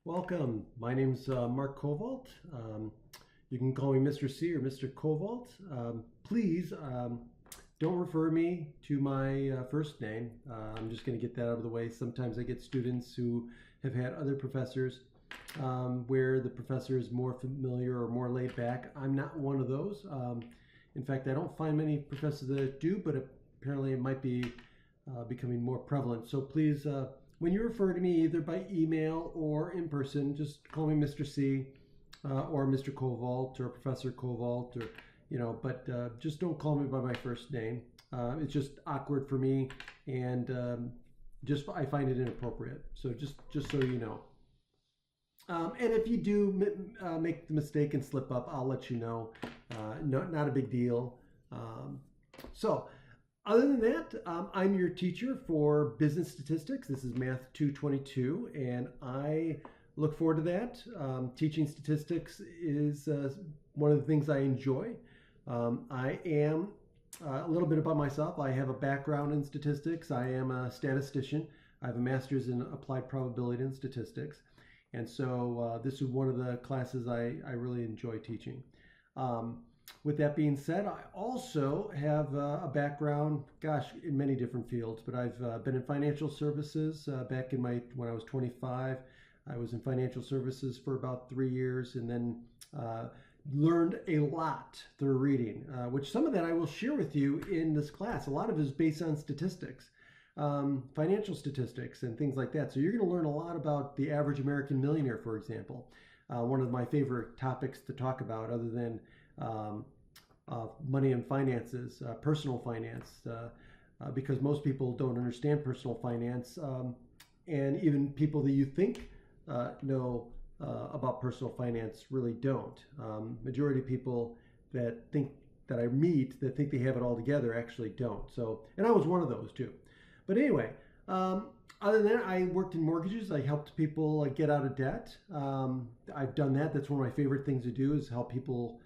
Welcome. My name's Mark Kovalt. You can call me Mr. C or Mr. Kovalt. Please don't refer me to my first name. I'm just going to get that out of the way. Sometimes I get students who have had other professors where the professor is more familiar or more laid back. I'm not one of those. In fact, I don't find many professors that do, but apparently it might be becoming more prevalent. So please, when you refer to me either by email or in person, just call me Mr. C or Mr. Kovalt or Professor Kovalt, or but just don't call me by my first name. It's just awkward for me, and I find it inappropriate. So just so you know. And if you do make the mistake and slip up, I'll let you know. Not a big deal. So. Other than that, I'm your teacher for business statistics. This is Math 222, and I look forward to that. Teaching statistics is one of the things I enjoy. I am a little bit about myself. I have a background in statistics. I am a statistician. I have a master's in applied probability and statistics. And so this is one of the classes I really enjoy teaching. With that being said, I also have a background, in many different fields, but I've been in financial services back when I was 25. I was in financial services for about 3 years, and then learned a lot through reading, which some of that I will share with you in this class. A lot of it is based on statistics, financial statistics and things like that. So you're going to learn a lot about the average American millionaire, for example. One of my favorite topics to talk about, other than money and finances, personal finance, because most people don't understand personal finance, and even people that you think know about personal finance really don't. Majority of people that I meet that think they have it all together actually don't. So, and I was one of those too. But anyway, other than that, I worked in mortgages. I helped people get out of debt. I've done that. That's one of my favorite things to do, is help people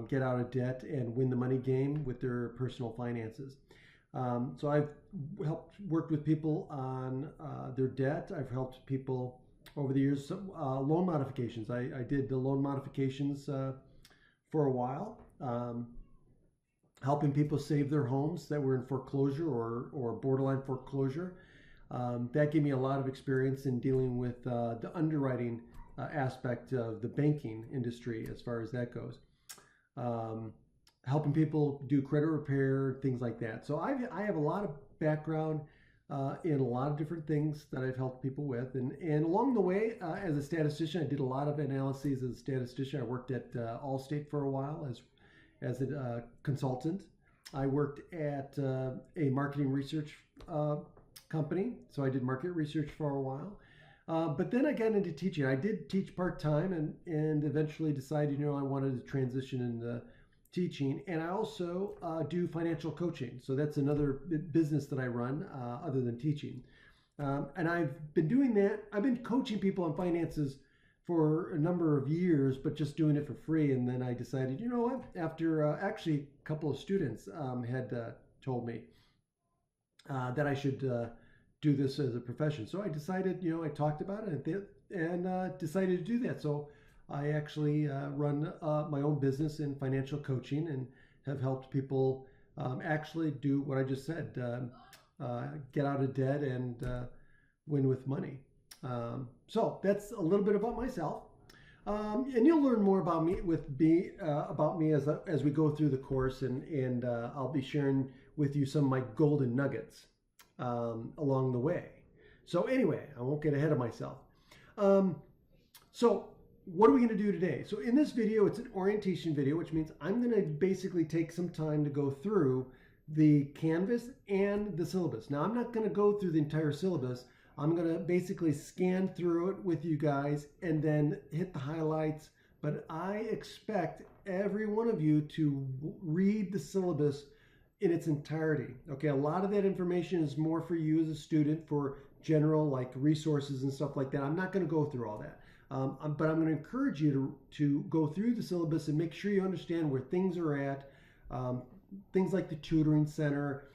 get out of debt and win the money game with their personal finances. So I've worked with people on their debt. I've helped people over the years, loan modifications. I did the loan modifications for a while, helping people save their homes that were in foreclosure or borderline foreclosure. That gave me a lot of experience in dealing with the underwriting aspect of the banking industry as far as that goes. Helping people do credit repair, things like that. So I have a lot of background in a lot of different things that I've helped people with. And along the way, as a statistician, I did a lot of analyses as a statistician. I worked at Allstate for a while as a consultant. I worked at a marketing research company. So I did market research for a while. But then I got into teaching. I did teach part-time and eventually decided, I wanted to transition into teaching. And I also do financial coaching. So that's another business that I run other than teaching. And I've been doing that. I've been coaching people on finances for a number of years, but just doing it for free. And then I decided, what? After actually a couple of students had told me that I should do this as a profession. So I decided, I talked about it and decided to do that. So I actually run my own business in financial coaching and have helped people actually do what I just said, get out of debt and win with money. So that's a little bit about myself. And you'll learn more about me as we go through the course, and I'll be sharing with you some of my golden nuggets along the way. So anyway, I won't get ahead of myself. So what are we going to do today? So in this video, it's an orientation video, which means I'm going to basically take some time to go through the Canvas and the syllabus. Now, I'm not going to go through the entire syllabus. I'm going to basically scan through it with you guys and then hit the highlights. But I expect every one of you to read the syllabus in its entirety. Okay, a lot of that information is more for you as a student, for general like resources and stuff like that. I'm not going to go through all that, but I'm going to encourage you to go through the syllabus and make sure you understand where things are at, things like the tutoring center,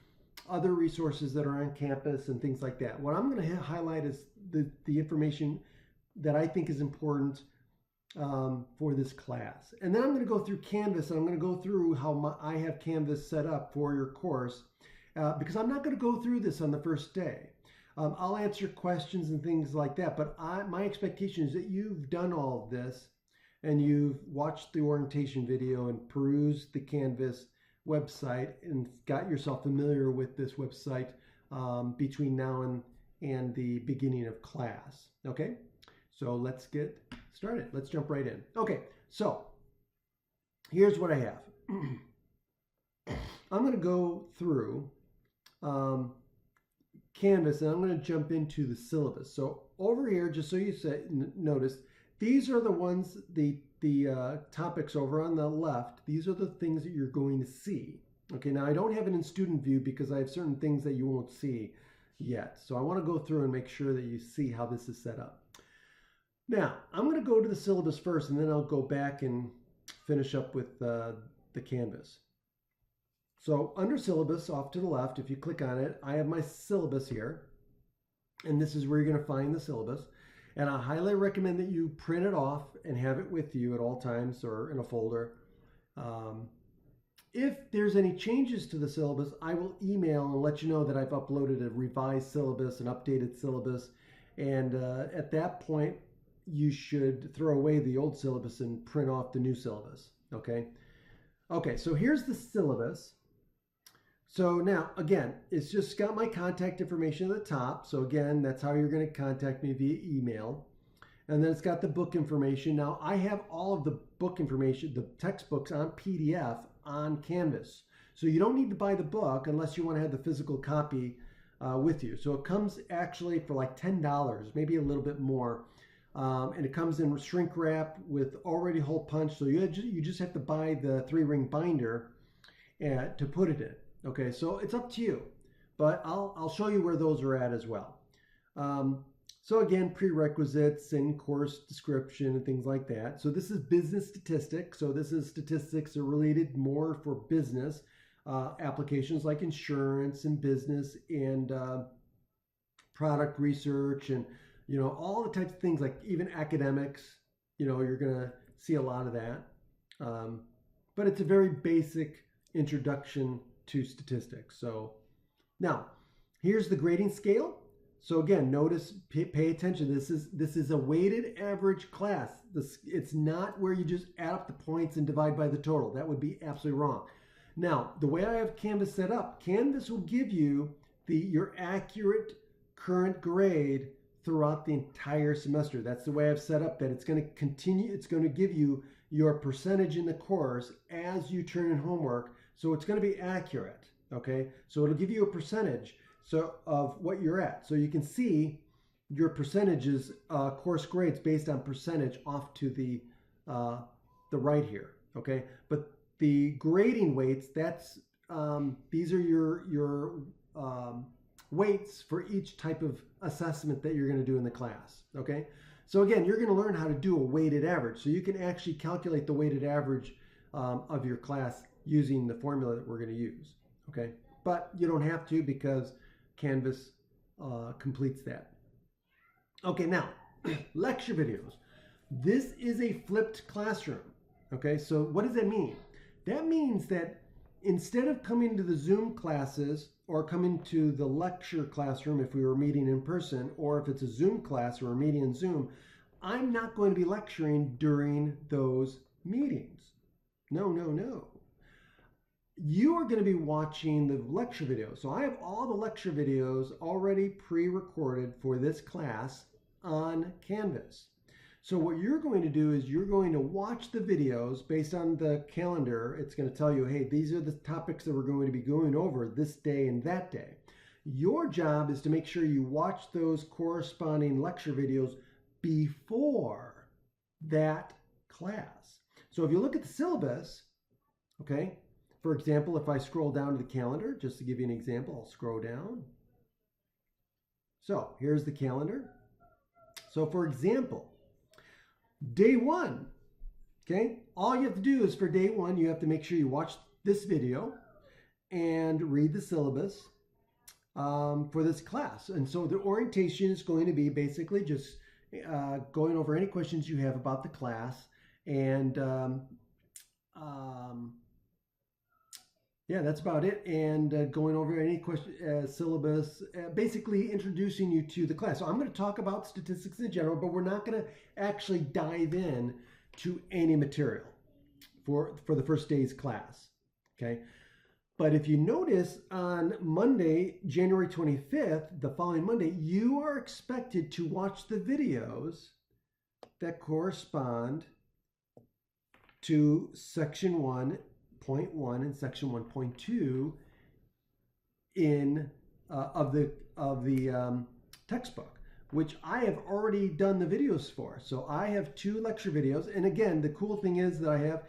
other resources that are on campus and things like that. What I'm going to highlight is the information that I think is important for this class. And then I'm going to go through Canvas, and I'm going to go through how I have Canvas set up for your course, because I'm not going to go through this on the first day. I'll answer questions and things like that, but my expectation is that you've done all of this and you've watched the orientation video and perused the Canvas website and got yourself familiar with this website between now and the beginning of class. Okay, so let's get started. Let's jump right in. Okay, so here's what I have. I'm going to go through Canvas, and I'm going to jump into the syllabus. So over here, just so you notice, these are the ones, the topics over on the left. These are the things that you're going to see. Okay, now I don't have it in student view because I have certain things that you won't see yet. So I want to go through and make sure that you see how this is set up. Now, I'm going to go to the syllabus first, and then I'll go back and finish up with the Canvas. So under syllabus, off to the left, if you click on it, I have my syllabus here. And this is where you're going to find the syllabus. And I highly recommend that you print it off and have it with you at all times or in a folder. If there's any changes to the syllabus, I will email and let you know that I've uploaded a revised syllabus, an updated syllabus. And at that point, you should throw away the old syllabus and print off the new syllabus. Okay? Okay, so here's the syllabus. So now, again, it's just got my contact information at the top. So again, that's how you're going to contact me via email. And then it's got the book information. Now, I have all of the book information, the textbooks on PDF on Canvas. So you don't need to buy the book unless you want to have the physical copy with you. So it comes actually for like $10, maybe a little bit more. And it comes in shrink wrap with already hole punch. So you just have to buy the 3-ring binder to put it in. Okay, so it's up to you, but I'll show you where those are at as well. So again, prerequisites and course description and things like that. So this is business statistics. So this is statistics that are related more for business applications like insurance and business and product research and, you know, all the types of things like even academics, you know, you're going to see a lot of that. But it's a very basic introduction to statistics. So now here's the grading scale. So again, notice, pay attention. This is a weighted average class. It's not where you just add up the points and divide by the total. That would be absolutely wrong. Now, the way I have Canvas set up, Canvas will give you your accurate current grade throughout the entire semester. That's the way I've set up that it's going to continue. It's going to give you your percentage in the course as you turn in homework. So it's going to be accurate, okay? So it'll give you a percentage of what you're at. So you can see your percentages, course grades based on percentage off to the right here, okay? But the grading weights, that's these are your weights for each type of assessment that you're going to do in the class, okay? So again, you're going to learn how to do a weighted average. So you can actually calculate the weighted average of your class using the formula that we're going to use, okay? But you don't have to because Canvas completes that. Okay, now, lecture videos. This is a flipped classroom, okay? So what does that mean? That means that instead of coming to the Zoom classes or coming to the lecture classroom if we were meeting in person, or if it's a Zoom class or a meeting in Zoom, I'm not going to be lecturing during those meetings. No, no, no. You are going to be watching the lecture videos. So I have all the lecture videos already pre-recorded for this class on Canvas. So what you're going to do is you're going to watch the videos based on the calendar. It's going to tell you, hey, these are the topics that we're going to be going over this day and that day. Your job is to make sure you watch those corresponding lecture videos before that class. So if you look at the syllabus, okay, for example, if I scroll down to the calendar, just to give you an example, I'll scroll down. So here's the calendar. So for example, day 1, okay, all you have to do is for day 1, you have to make sure you watch this video and read the syllabus for this class. And so the orientation is going to be basically just going over any questions you have about the class, and yeah, that's about it. And going over any question, syllabus, basically introducing you to the class. So I'm going to talk about statistics in general, but we're not going to actually dive in to any material for the first day's class. Okay. But if you notice, on Monday, January 25th, the following Monday, you are expected to watch the videos that correspond to section 1.1 and section 1.2 in of the textbook, which I have already done the videos for. So I have 2 lecture videos, and again, the cool thing is that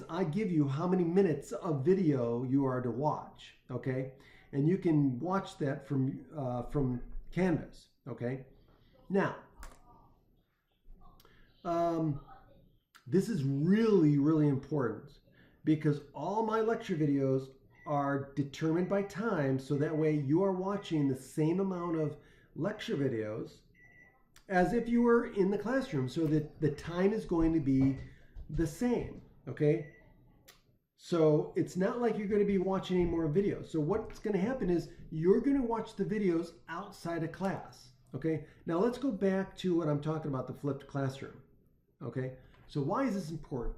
I give you how many minutes of video you are to watch, okay? And you can watch that from Canvas, okay? Now, this is really, really important because all my lecture videos are determined by time, so that way you are watching the same amount of lecture videos as if you were in the classroom, so that the time is going to be the same. Okay, so it's not like you're going to be watching any more videos. So what's going to happen is you're going to watch the videos outside of class. Okay, now let's go back to what I'm talking about, the flipped classroom. Okay, so why is this important?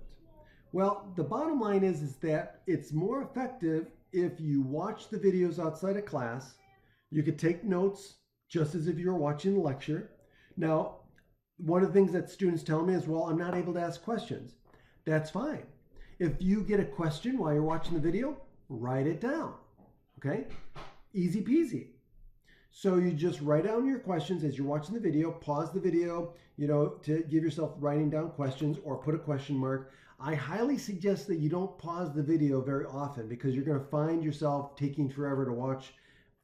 Well, the bottom line is that it's more effective if you watch the videos outside of class. You could take notes just as if you were watching the lecture. Now, one of the things that students tell me is, well, I'm not able to ask questions. That's fine. If you get a question while you're watching the video, write it down, okay? Easy peasy. So you just write down your questions as you're watching the video, pause the video, to give yourself writing down questions or put a question mark. I highly suggest that you don't pause the video very often because you're going to find yourself taking forever to watch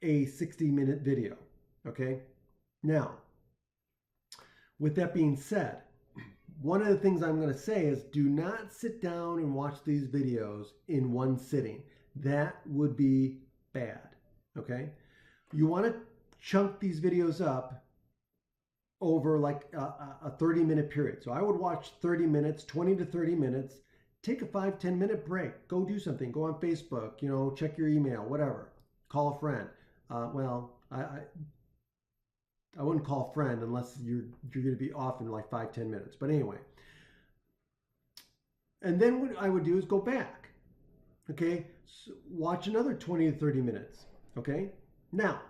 a 60-minute video, okay? Now, with that being said, one of the things I'm going to say is do not sit down and watch these videos in one sitting. That would be bad, okay? You want to chunk these videos up over like a 30-minute period. So I would watch 30 minutes, 20 to 30 minutes, take a 5-10 minute break, go do something, go on Facebook, check your email, whatever, call a friend. I wouldn't call a friend unless you're going to be off in like 5-10 minutes. But anyway. And then what I would do is go back. Okay. So watch another 20 to 30 minutes. Okay. Now,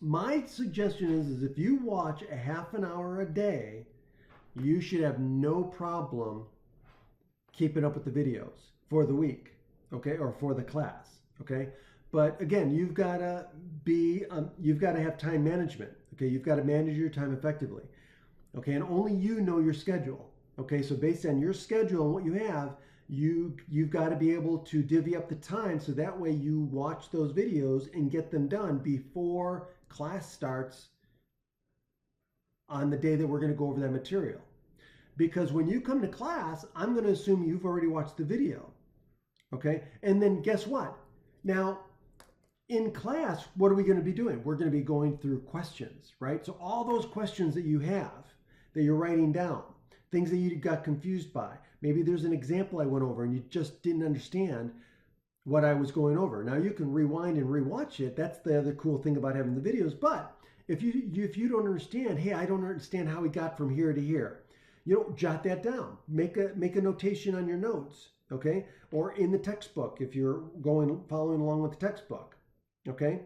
my suggestion is if you watch a half an hour a day, you should have no problem keeping up with the videos for the week. Okay. Or for the class. Okay. But again, you've got to have time management. Okay, you've got to manage your time effectively. Okay, and only you know your schedule. Okay, so based on your schedule and what you have, you've got to be able to divvy up the time so that way you watch those videos and get them done before class starts on the day that we're going to go over that material. Because when you come to class, I'm going to assume you've already watched the video. Okay, and then guess what? Now, in class, what are we going to be doing? We're going to be going through questions, right? So all those questions that you have, that you're writing down, things that you got confused by. Maybe there's an example I went over and you just didn't understand what I was going over. Now you can rewind and rewatch it. That's the other cool thing about having the videos. But if you don't understand, hey, I don't understand how we got from here to here, jot that down. Make a notation on your notes, okay? Or in the textbook if you're following along with the textbook. Okay,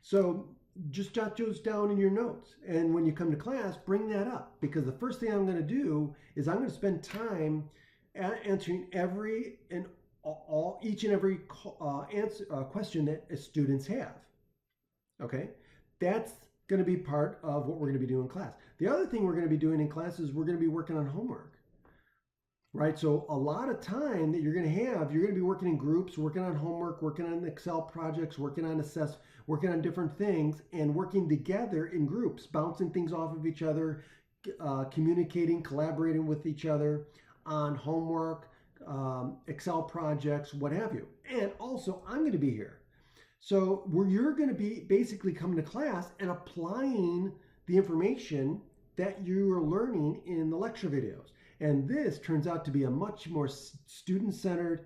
so just jot those down in your notes. And when you come to class, bring that up, because the first thing I'm going to do is I'm going to spend time answering each and every question that students have. Okay, that's going to be part of what we're going to be doing in class. The other thing we're going to be doing in class is we're going to be working on homework. Right, so a lot of time that you're going to be working in groups, working on homework, working on Excel projects, working on working on different things, and working together in groups, bouncing things off of each other, communicating, collaborating with each other on homework, Excel projects, what have you. And also, I'm going to be here. So you're going to be basically coming to class and applying the information that you are learning in the lecture videos. And this turns out to be a much more student-centered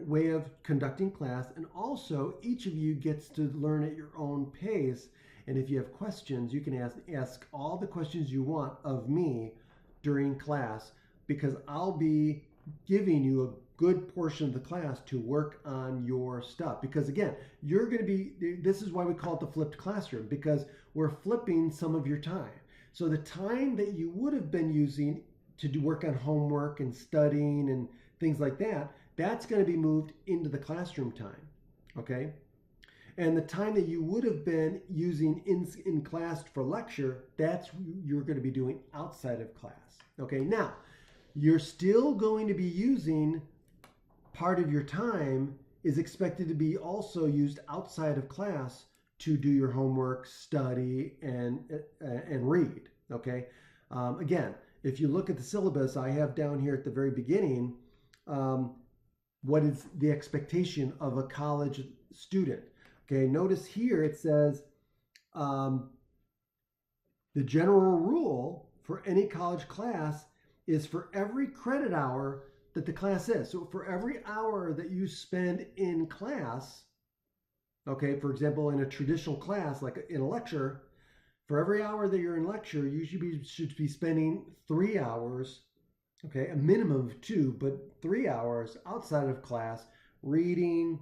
way of conducting class, and also each of you gets to learn at your own pace. And if you have questions, you can ask all the questions you want of me during class, because I'll be giving you a good portion of the class to work on your stuff. Because again, you're going to be, this is why we call it the flipped classroom, because we're flipping some of your time. So the time that you would have been using to do work on homework and studying and things like that, that's going to be moved into the classroom time, okay? And the time that you would have been using in class for lecture, that's you're going to be doing outside of class, okay? Now, you're still going to be using part of your time is expected to be also used outside of class to do your homework, study, and read, okay? Again, if you look at the syllabus, I have down here at the very beginning, what is the expectation of a college student? Okay, notice here it says the general rule for any college class is for every credit hour that the class is. So for every hour that you spend in class, okay, for example, in a traditional class, like in a lecture, for every hour that you're in lecture, you should be spending 3 hours, okay, a minimum of 2, but 3 hours outside of class, reading,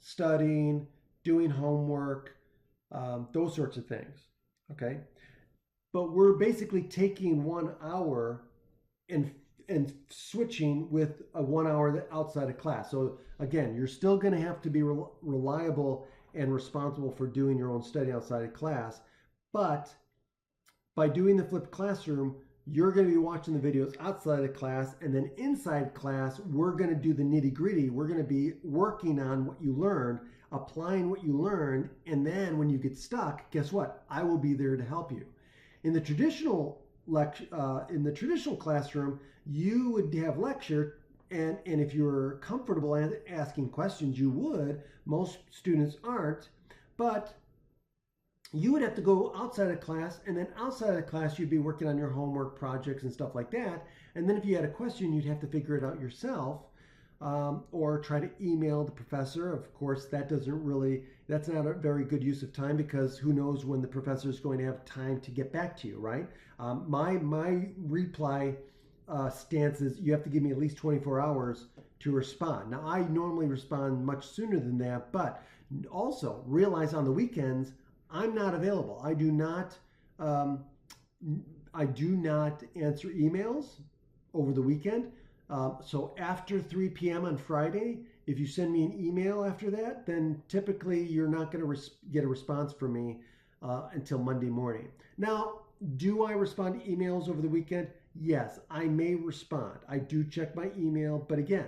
studying, doing homework, those sorts of things, okay? But we're basically taking 1 hour and switching with a 1 hour outside of class. So again, you're still going to have to be reliable and responsible for doing your own study outside of class. But by doing the flipped classroom, you're going to be watching the videos outside of class, and then inside class, we're going to do the nitty-gritty. We're going to be working on what you learned, applying what you learned, and then when you get stuck, guess what? I will be there to help you. In the traditional classroom, you would have lecture, and if you're comfortable asking questions, you would. Most students aren't, but you would have to go outside of class, and then outside of class, you'd be working on your homework projects and stuff like that. And then if you had a question, you'd have to figure it out yourself, or try to email the professor. Of course, that's not a very good use of time, because who knows when the professor is going to have time to get back to you, right? My reply stance is you have to give me at least 24 hours to respond. Now, I normally respond much sooner than that, but also realize on the weekends, I'm not available. I do not answer emails over the weekend. So after 3 p.m. on Friday, if you send me an email after that, then typically you're not going to get a response from me until Monday morning. Now, do I respond to emails over the weekend? Yes, I may respond. I do check my email, but again,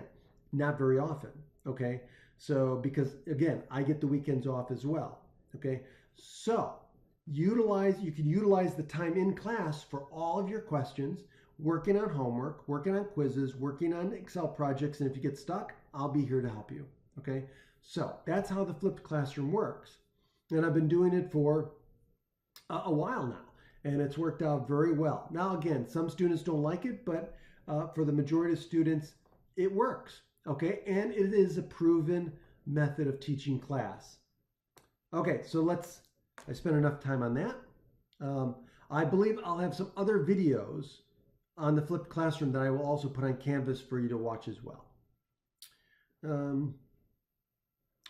not very often, okay? So, because again, I get the weekends off as well, okay? So, you can utilize the time in class for all of your questions, working on homework, working on quizzes, working on Excel projects, and if you get stuck, I'll be here to help you, okay? So, that's how the flipped classroom works. And I've been doing it for a while now, and it's worked out very well. Now, again, some students don't like it, but for the majority of students, it works, okay? And it is a proven method of teaching class. Okay, so I spent enough time on that. I believe I'll have some other videos on the flipped classroom that I will also put on Canvas for you to watch as well.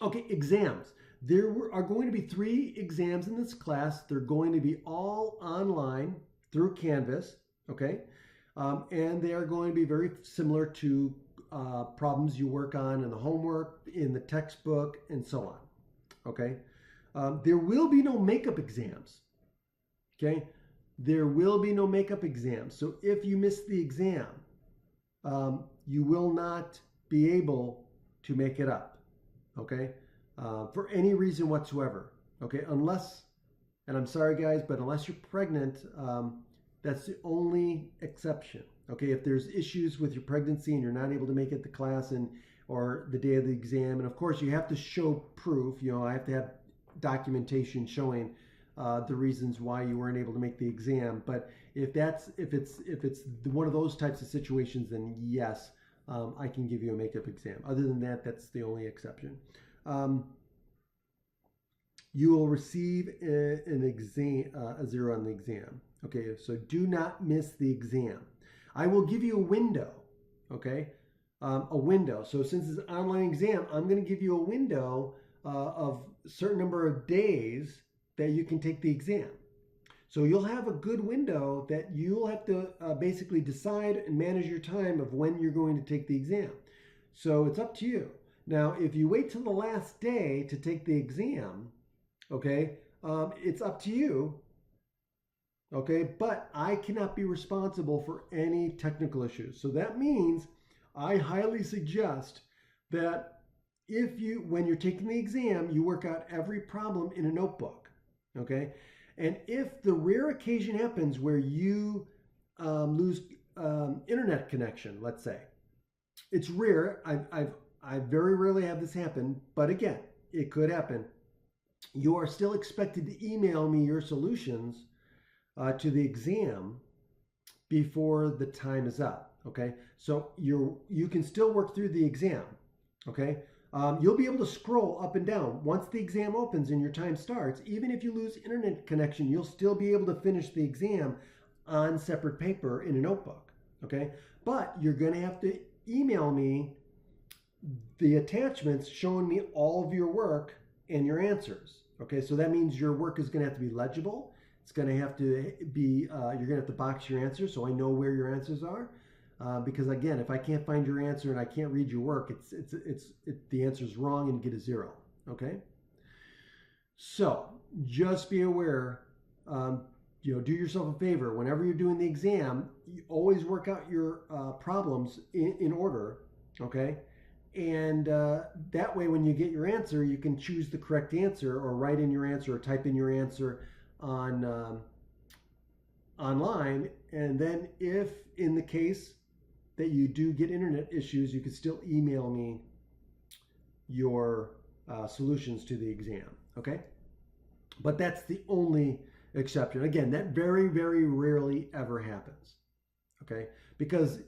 Okay, exams. There are going to be 3 exams in this class. They're going to be all online through Canvas, okay? And they are going to be very similar to problems you work on in the homework, in the textbook, and so on, okay? There will be no makeup exams, okay? There will be no makeup exams. So if you miss the exam, you will not be able to make it up, okay? For any reason whatsoever, okay? Unless, and I'm sorry guys, but unless you're pregnant, that's the only exception, okay? If there's issues with your pregnancy and you're not able to make it to class or the day of the exam, and of course you have to show proof, I have to have documentation showing the reasons why you weren't able to make the exam. But if it's one of those types of situations, then yes, I can give you a makeup exam. Other than that, that's the only exception. You will receive an exam, a 0 on the exam. Okay, so do not miss the exam. I will give you a window. Okay, a window. So since it's an online exam, I'm going to give you a window of a certain number of days that you can take the exam. So you'll have a good window that you'll have to basically decide and manage your time of when you're going to take the exam. So it's up to you. Now, if you wait till the last day to take the exam, okay, it's up to you, okay, but I cannot be responsible for any technical issues. So that means I highly suggest that when you're taking the exam, you work out every problem in a notebook, okay? And if the rare occasion happens where you lose internet connection, let's say, it's rare. I very rarely have this happen, but again, it could happen. You are still expected to email me your solutions to the exam before the time is up, okay? So you can still work through the exam, okay? You'll be able to scroll up and down. Once the exam opens and your time starts, even if you lose internet connection, you'll still be able to finish the exam on separate paper in a notebook, okay? But you're going to have to email me the attachments showing me all of your work and your answers, okay? So that means your work is going to have to be legible. It's going to have to be, you're going to have to box your answers so I know where your answers are. Because again, if I can't find your answer and I can't read your work, the answer is wrong and you get a 0, okay? So just be aware, do yourself a favor. Whenever you're doing the exam, you always work out your problems in order, okay? And that way, when you get your answer, you can choose the correct answer or write in your answer or type in your answer on online. And then if in the case that you do get internet issues, you can still email me your solutions to the exam, okay? But that's the only exception. Again, that very, very rarely ever happens, okay? Because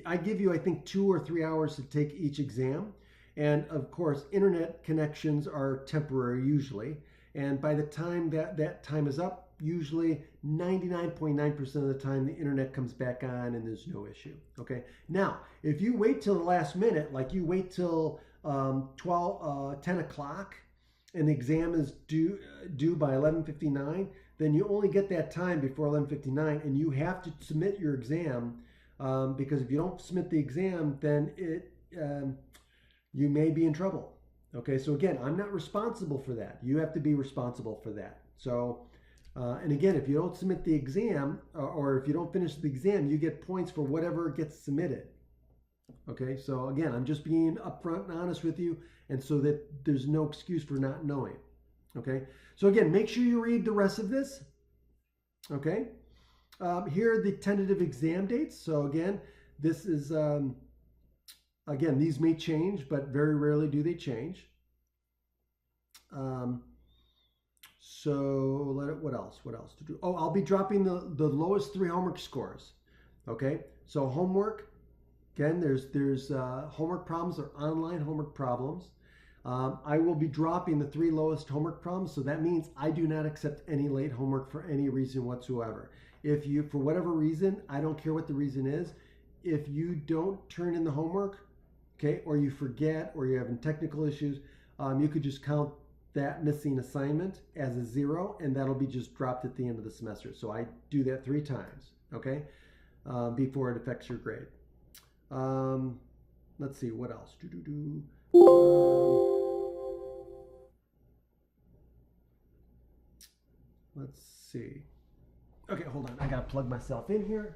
I give you, I think, 2 or 3 hours to take each exam. And of course, internet connections are temporary usually. And by the time that time is up, usually 99.9% of the time, the internet comes back on and there's no issue, okay? Now, if you wait till the last minute, like you wait till 10 o'clock and the exam is due by 11:59, then you only get that time before 11:59 and you have to submit your exam because if you don't submit the exam, then you may be in trouble, okay? So again, I'm not responsible for that. You have to be responsible for that. So, and again, if you don't submit the exam or if you don't finish the exam, you get points for whatever gets submitted. Okay, so again, I'm just being upfront and honest with you, and so that there's no excuse for not knowing. Okay, so again, make sure you read the rest of this. Okay, here are the tentative exam dates. So again, this is, again, these may change, but very rarely do they change. So what else to do? Oh, I'll be dropping the lowest 3 homework scores. Okay, so homework, again, there's homework problems or online homework problems. I will be dropping the 3 lowest homework problems. So that means I do not accept any late homework for any reason whatsoever. If you, for whatever reason, I don't care what the reason is, if you don't turn in the homework, okay, or you forget or you're having technical issues, you could just count that missing assignment as a 0, and that'll be just dropped at the end of the semester. So I do that 3 times, okay, before it affects your grade. Let's see, what else? Let's see. Okay, hold on. I gotta plug myself in here.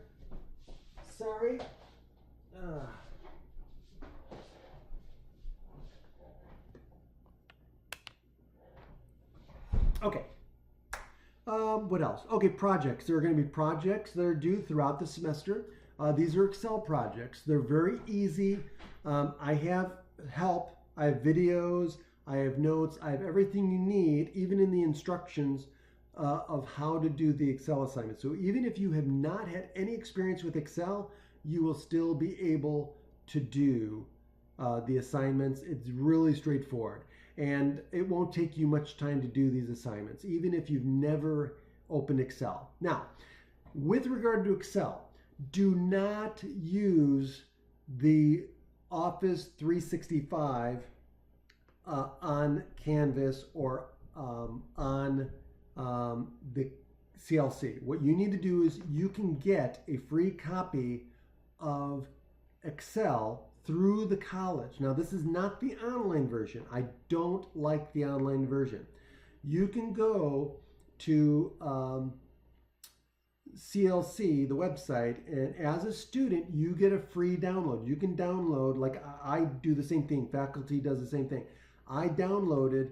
Sorry. Okay. What else? Okay, projects. There are going to be projects that are due throughout the semester. These are Excel projects. They're very easy. I have help. I have videos. I have notes, I have everything you need, even in the instructions of how to do the Excel assignment. So even if you have not had any experience with Excel, you will still be able to do the assignments. It's really straightforward, and it won't take you much time to do these assignments, even if you've never opened Excel. Now, with regard to Excel, do not use the Office 365 on Canvas or on the CLC. What you need to do is you can get a free copy of Excel through the college. Now, this is not the online version. I don't like the online version. You can go to CLC, the website, and as a student, you get a free download. You can download, like I do the same thing. Faculty does the same thing. I downloaded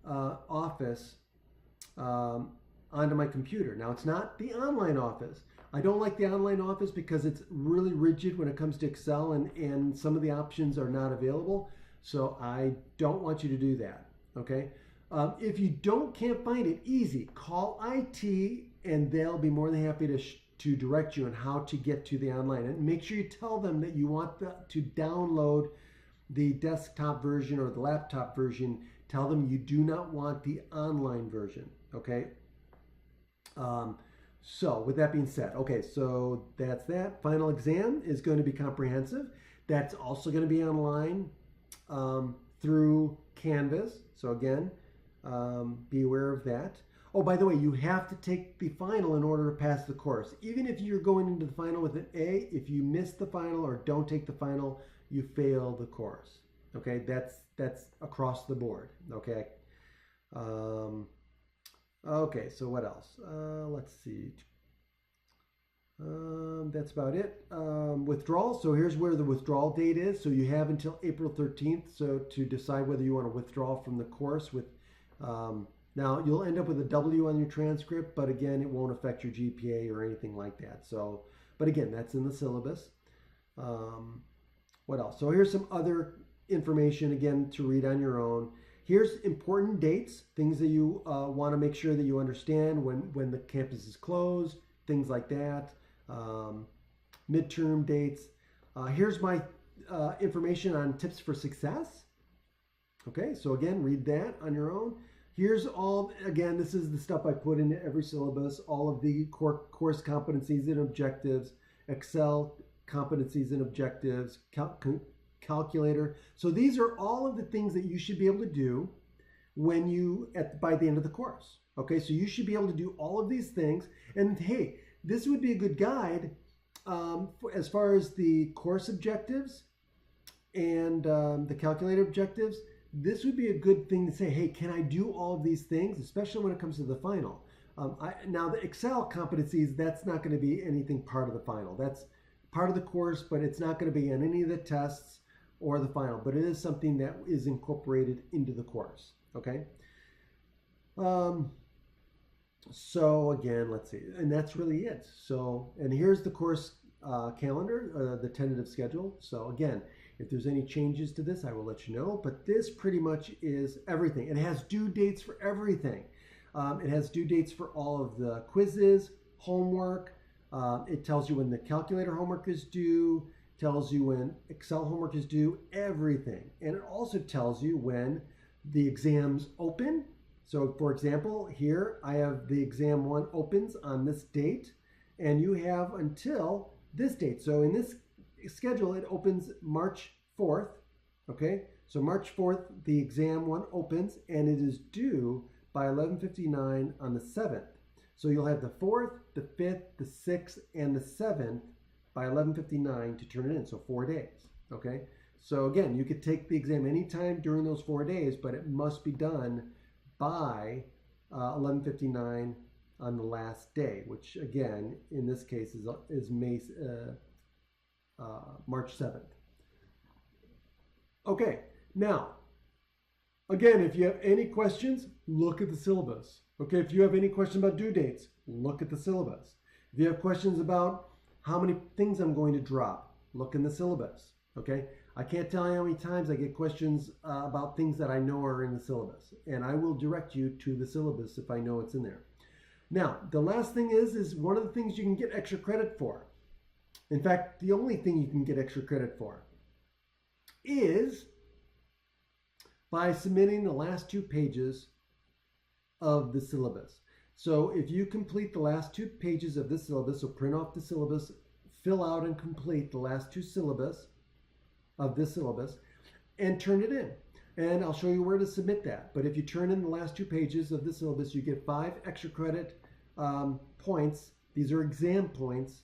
Office onto my computer. Now, it's not the online Office. I don't like the online Office because it's really rigid when it comes to Excel, and some of the options are not available. So I don't want you to do that, okay? If you can't find it, easy. Call IT, and they'll be more than happy to direct you on how to get to the online. And make sure you tell them that you want to download the desktop version or the laptop version. Tell them you do not want the online version, okay? So with that being said, okay, so that's that. Final exam is going to be comprehensive. That's also going to be online through Canvas. So again, be aware of that. Oh, by the way, you have to take the final in order to pass the course. Even if you're going into the final with an A, if you miss the final or don't take the final, you fail the course. Okay, that's across the board. Okay. Okay, so what else? Let's see. That's about it. Withdrawal. So here's where the withdrawal date is. So you have until April 13th to decide whether you want to withdraw from the course. Now you'll end up with a W on your transcript, but again, it won't affect your GPA or anything like that. So, but again, that's in the syllabus. What else? So here's some other information again to read on your own. Here's important dates, things that you want to make sure that you understand when the campus is closed, things like that. Midterm dates. Here's my information on tips for success. Okay, so again, read that on your own. Here's all, again, this is the stuff I put into every syllabus, all of the course competencies and objectives, Excel competencies and objectives, calculator. So these are all of the things that you should be able to do when by the end of the course. Okay, so you should be able to do all of these things. And hey, this would be a good guide as far as the course objectives and the calculator objectives. This would be a good thing to say, hey, can I do all of these things, especially when it comes to the final? Now, the Excel competencies, that's not going to be anything part of the final. That's part of the course, but it's not going to be on any of the tests or the final. But it is something that is incorporated into the course, okay? So again, let's see, and that's really it. So, and here's the course calendar, the tentative schedule. So again, if there's any changes to this, I will let you know, but this pretty much is everything. It has due dates for everything. It has due dates for all of the quizzes, homework. It tells you when the calculator homework is due, tells you when Excel homework is due, everything. And it also tells you when the exams open. So for example, here I have the exam 1 opens on this date, and you have until this date. So in this schedule, it opens March 4th, okay? So March 4th, the exam 1 opens, and it is due by 11:59 on the 7th. So you'll have the 4th, the 5th, the 6th, and the 7th by 11:59 to turn it in, so 4 days, okay? So again, you could take the exam anytime during those 4 days, but it must be done by 11:59 on the last day, which again, in this case, is March 7th. Okay, now, again, if you have any questions, look at the syllabus. Okay, if you have any questions about due dates, look at the syllabus. If you have questions about how many things I'm going to drop, look in the syllabus. Okay, I can't tell you how many times I get questions about things that I know are in the syllabus, and I will direct you to the syllabus if I know it's in there. Now, the last thing is one of the things you can get extra credit for. In fact, the only thing you can get extra credit for is by submitting the last 2 pages of the syllabus. So if you complete the last 2 pages of the syllabus, so print off the syllabus, fill out and complete the last 2 syllabus of this syllabus, and turn it in. And I'll show you where to submit that. But if you turn in the last 2 pages of the syllabus, you get 5 extra credit points. These are exam points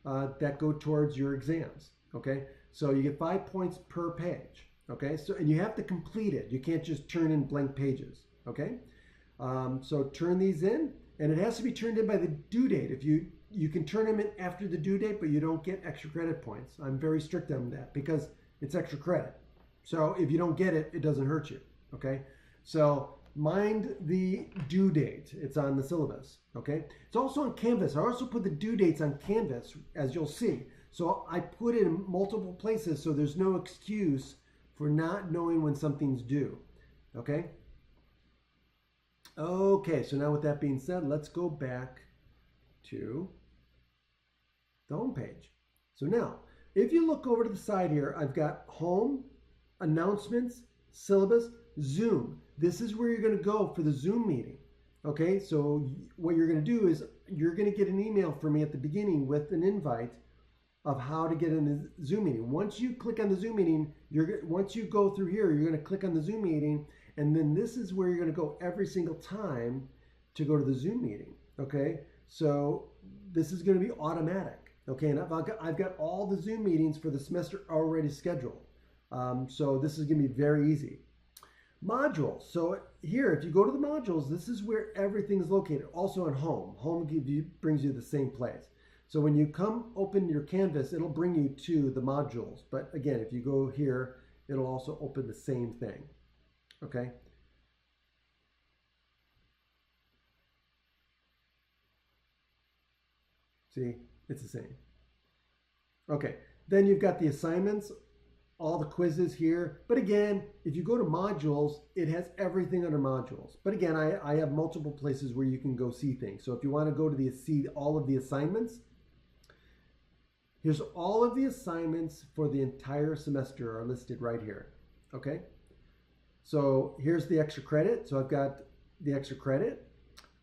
that go towards your exams. Okay, so you get 5 points per page. Okay, so and you have to complete it. You can't just turn in blank pages. Okay, so turn these in, and it has to be turned in by the due date. If you can turn them in after the due date, but you don't get extra credit points. I'm very strict on that because it's extra credit. So if you don't get it, it doesn't hurt you. Okay, so mind the due date. It's on the syllabus. Okay, it's also on Canvas. I also put the due dates on Canvas, as you'll see. So I put it in multiple places, so there's no excuse for not knowing when something's due. Okay. Okay, so now with that being said, let's go back to the home page. So now, if you look over to the side here, I've got home, announcements, syllabus, Zoom. This is where you're going to go for the Zoom meeting. Okay, so what you're going to do is you're going to get an email from me at the beginning with an invite of how to get in the Zoom meeting. Once you click on the Zoom meeting, once you go through here, you're going to click on the Zoom meeting, and then this is where you're going to go every single time to go to the Zoom meeting. Okay, so this is going to be automatic. Okay, and I've got all the Zoom meetings for the semester already scheduled. So this is going to be very easy. Modules. So here, if you go to the modules, this is where everything is located. Also in home. Home brings you to the same place. So when you come open your Canvas, it'll bring you to the modules. But again, if you go here, it'll also open the same thing. Okay. See, it's the same. Okay, then you've got the assignments, all the quizzes here. But again, if you go to modules, it has everything under modules. But again, I have multiple places where you can go see things. So if you want to go to see all of the assignments, here's all of the assignments for the entire semester are listed right here. Okay, so here's the extra credit. So I've got the extra credit.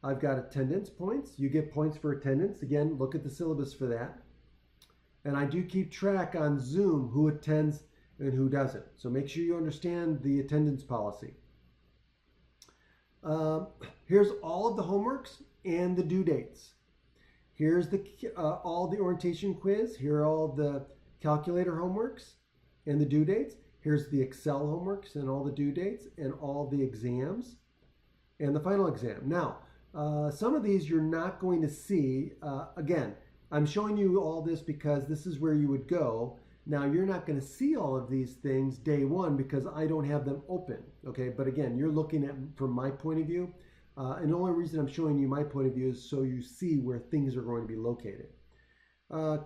I've got attendance points. You get points for attendance. Again, look at the syllabus for that. And I do keep track on Zoom who attends and who doesn't. So make sure you understand the attendance policy. Here's all of the homeworks and the due dates. Here's all the orientation quiz. Here are all the calculator homeworks and the due dates. Here's the Excel homeworks and all the due dates and all the exams and the final exam. Now, some of these you're not going to see. Again, I'm showing you all this because this is where you would go. Now, you're not going to see all of these things day one because I don't have them open. Okay, but again, you're looking at from my point of view. And the only reason I'm showing you my point of view is so you see where things are going to be located.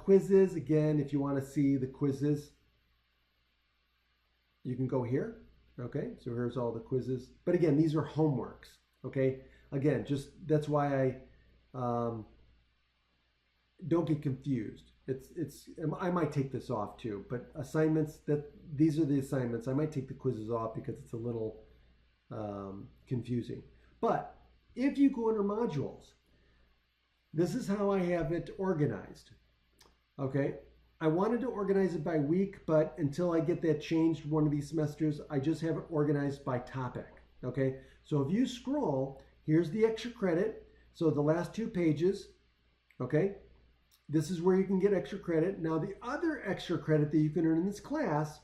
Quizzes, again, if you want to see the quizzes, you can go here. Okay, so here's all the quizzes. But again, these are homeworks. Okay, again, just that's why I don't get confused. I might take this off too, but assignments, these are the assignments. I might take the quizzes off because it's a little confusing. But if you go under modules, this is how I have it organized. Okay, I wanted to organize it by week, but until I get that changed one of these semesters, I just have it organized by topic. Okay, so if you scroll, here's the extra credit. So the last 2 pages, okay, this is where you can get extra credit. Now the other extra credit that you can earn in this class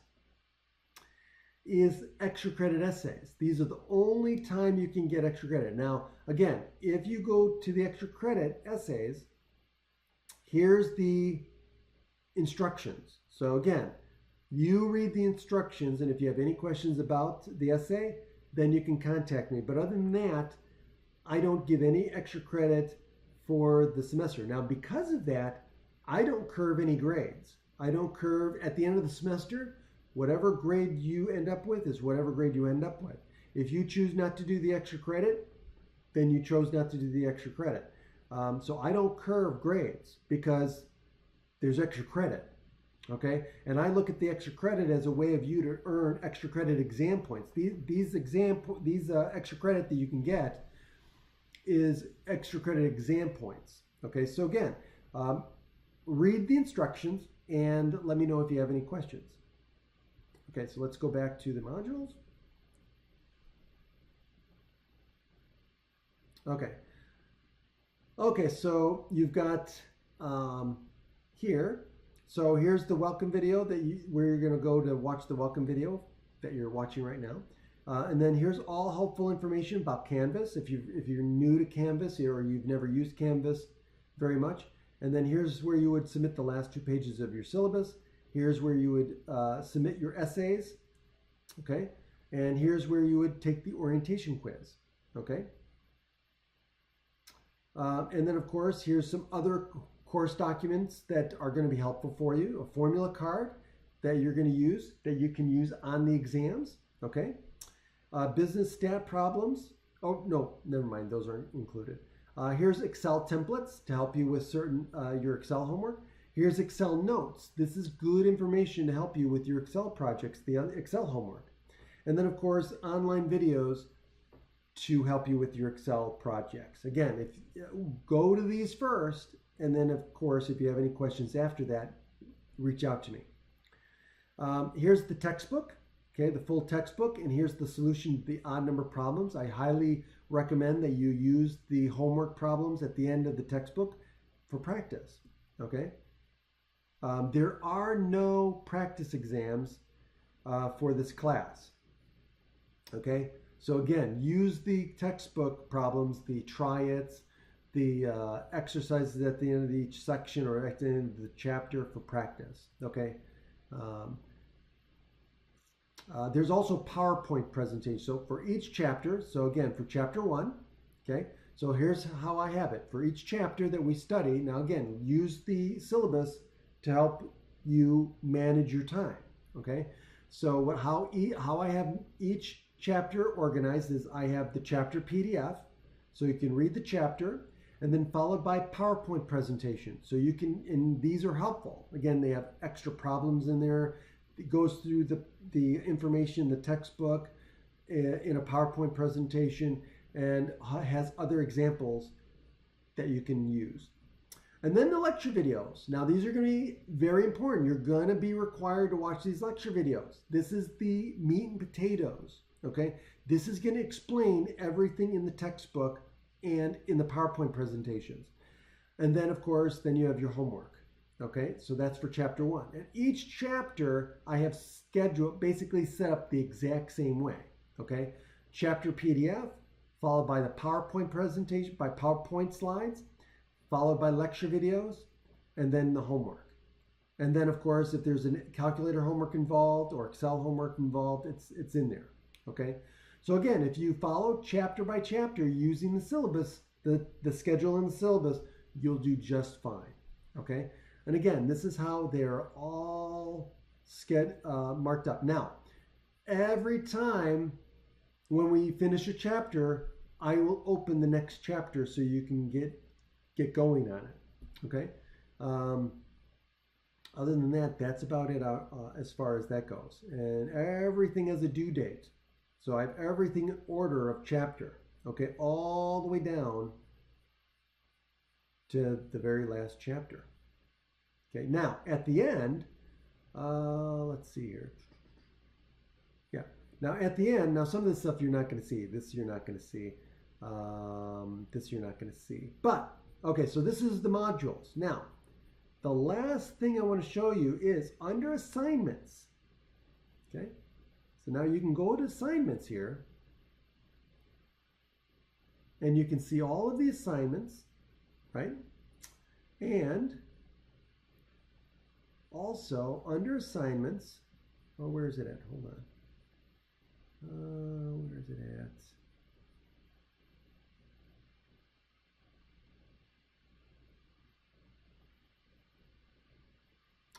is extra credit essays. These are the only time you can get extra credit. Now, again, if you go to the extra credit essays, here's the instructions. So again, you read the instructions, and if you have any questions about the essay, then you can contact me. But other than that, I don't give any extra credit for the semester. Now, because of that, I don't curve any grades. I don't curve at the end of the semester. whatever grade you end up with is whatever grade you end up with. If you choose not to do the extra credit, then you chose not to do the extra credit. So I don't curve grades because there's extra credit, okay? And I look at the extra credit as a way of you to earn extra credit exam points. These extra credit that you can get is extra credit exam points, okay? So again, read the instructions and let me know if you have any questions. Okay, so let's go back to the modules. Okay, so you've got here. So here's the welcome video where you're going to go to watch the welcome video that you're watching right now. And then here's all helpful information about Canvas if you're new to Canvas or you've never used Canvas very much. And then here's where you would submit the last 2 pages of your syllabus. Here's where you would submit your essays, okay? And here's where you would take the orientation quiz, okay? And then, of course, here's some other course documents that are going to be helpful for you. A formula card that you're going to use, that you can use on the exams, okay? Business stat problems. Oh, no, never mind. Those aren't included. Here's Excel templates to help you with certain your Excel homework. Here's Excel notes. This is good information to help you with your Excel projects, the Excel homework. And then, of course, online videos to help you with your Excel projects. Again, go to these first, and then, of course, if you have any questions after that, reach out to me. Here's the textbook, okay, the full textbook, and here's the solution to the odd number problems. I highly recommend that you use the homework problems at the end of the textbook for practice, okay? There are no practice exams for this class, okay? So again, use the textbook problems, the try-its, the exercises at the end of each section or at the end of the chapter for practice, okay? There's also PowerPoint presentation. So for each chapter, so again, for chapter 1, okay? So here's how I have it. For each chapter that we study, now again, use the syllabus to help you manage your time, okay? So how I have each chapter organized is I have the chapter PDF, so you can read the chapter, and then followed by PowerPoint presentation. So you can, and these are helpful. Again, they have extra problems in there. It goes through the information in the textbook in a PowerPoint presentation and has other examples that you can use. And then the lecture videos. Now these are going to be very important. You're going to be required to watch these lecture videos. This is the meat and potatoes, okay? This is going to explain everything in the textbook and in the PowerPoint presentations. And then, of course, then you have your homework, okay? So that's for chapter 1. And each chapter I have scheduled, basically set up the exact same way, okay? Chapter PDF, followed by the PowerPoint presentation, by PowerPoint slides, followed by lecture videos, and then the homework. And then, of course, if there's a calculator homework involved or Excel homework involved, it's in there, okay? So again, if you follow chapter by chapter using the syllabus, the schedule in the syllabus, you'll do just fine, okay? And again, this is how they're all marked up. Now, every time when we finish a chapter, I will open the next chapter so you can get going on it, okay? Other than that, that's about it as far as that goes. And everything has a due date. So I have everything in order of chapter, okay? All the way down to the very last chapter. Okay, now at the end, let's see here. Yeah, now at the end, now some of this stuff you're not going to see. This you're not going to see. This you're not going to see. But, okay, so this is the modules. Now, the last thing I want to show you is under assignments. Okay, so now you can go to assignments here. And you can see all of the assignments, right? And also under assignments, oh, where is it at? Hold on. Where is it at?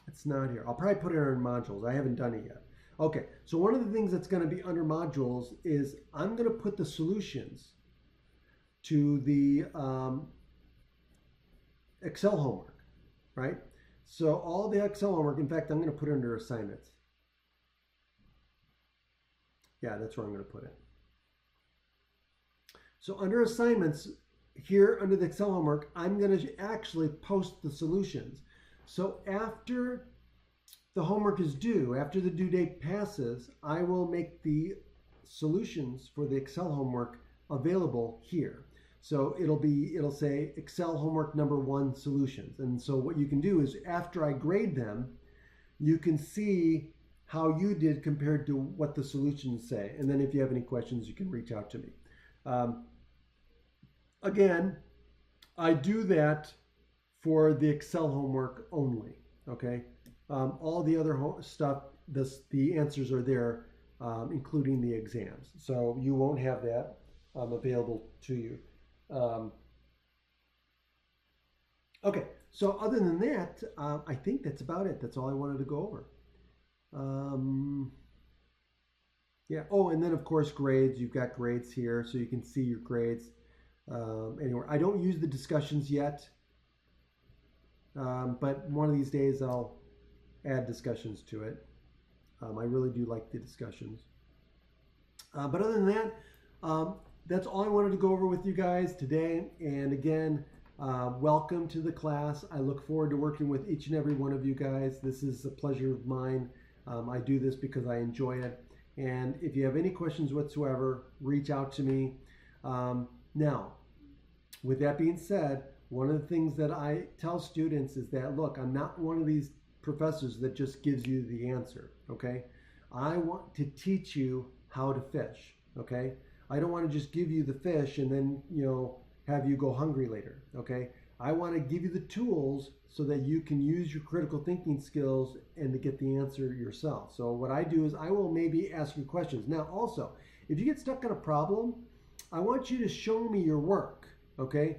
It's not here. I'll probably put it in modules. I haven't done it yet. Okay, so one of the things that's going to be under modules is I'm going to put the solutions to the Excel homework, right? So all the Excel homework, in fact, I'm going to put it under assignments. Yeah, that's where I'm going to put it. So under assignments, here under the Excel homework, I'm going to actually post the solutions. So after the homework is due, after the due date passes, I will make the solutions for the Excel homework available here. So it'll say Excel homework number 1 solutions. And so what you can do is after I grade them, you can see how you did compared to what the solutions say. And then if you have any questions, you can reach out to me. Again, I do that for the Excel homework only, okay? All the other stuff, the answers are there, including the exams. So you won't have that available to you. Okay, so other than that, I think that's about it. That's all I wanted to go over. Yeah, oh, and then of course grades. You've got grades here, so you can see your grades. Anyway, I don't use the discussions yet, but one of these days I'll add discussions to it. I really do like the discussions. But other than that, that's all I wanted to go over with you guys today. And again, welcome to the class. I look forward to working with each and every one of you guys. This is a pleasure of mine. I do this because I enjoy it. And if you have any questions whatsoever, reach out to me. Now, with that being said, one of the things that I tell students is that, look, I'm not one of these professors that just gives you the answer, okay? I want to teach you how to fish, okay? I don't want to just give you the fish and then, have you go hungry later, okay? I want to give you the tools so that you can use your critical thinking skills and to get the answer yourself. So what I do is I will maybe ask you questions. Now, also, if you get stuck on a problem, I want you to show me your work, okay?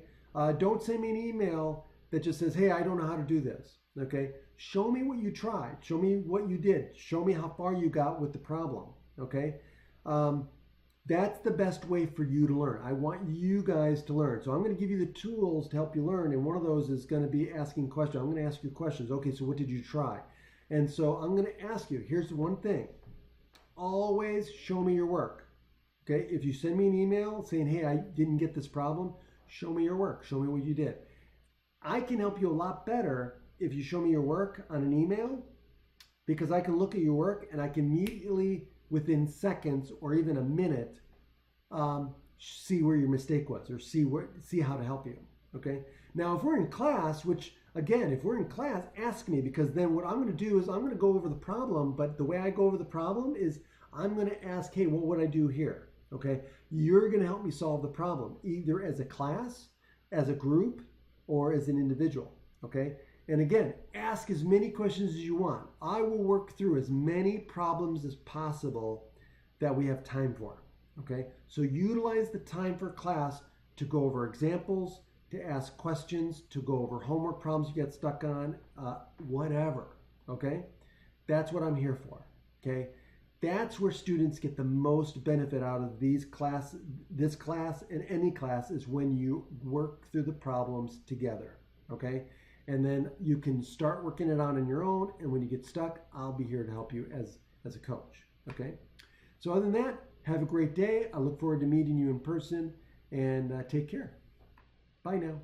Don't send me an email that just says, hey, I don't know how to do this, okay? Show me what you tried. Show me what you did. Show me how far you got with the problem, okay? That's the best way for you to learn. I want you guys to learn. So I'm going to give you the tools to help you learn, and one of those is going to be asking questions. I'm going to ask you questions. Okay, so what did you try? And so I'm going to ask you, here's the one thing. Always show me your work. Okay, if you send me an email saying, hey, I didn't get this problem, show me your work. Show me what you did. I can help you a lot better if you show me your work on an email, because I can look at your work and I can immediately, within seconds or even a minute, see where your mistake was or see how to help you. Okay. Now, if we're in class, which again, if we're in class, ask me, because then what I'm going to do is I'm going to go over the problem. But the way I go over the problem is I'm going to ask, hey, what would I do here? Okay. You're going to help me solve the problem, either as a class, as a group, or as an individual. Okay. And again, ask as many questions as you want. I will work through as many problems as possible that we have time for. Okay, so utilize the time for class to go over examples, to ask questions, to go over homework problems you get stuck on, whatever. Okay, that's what I'm here for. Okay, that's where students get the most benefit out of this class and any class, is when you work through the problems together. Okay. And then you can start working it out on your own. And when you get stuck, I'll be here to help you as a coach. Okay. So other than that, have a great day. I look forward to meeting you in person, and take care. Bye now.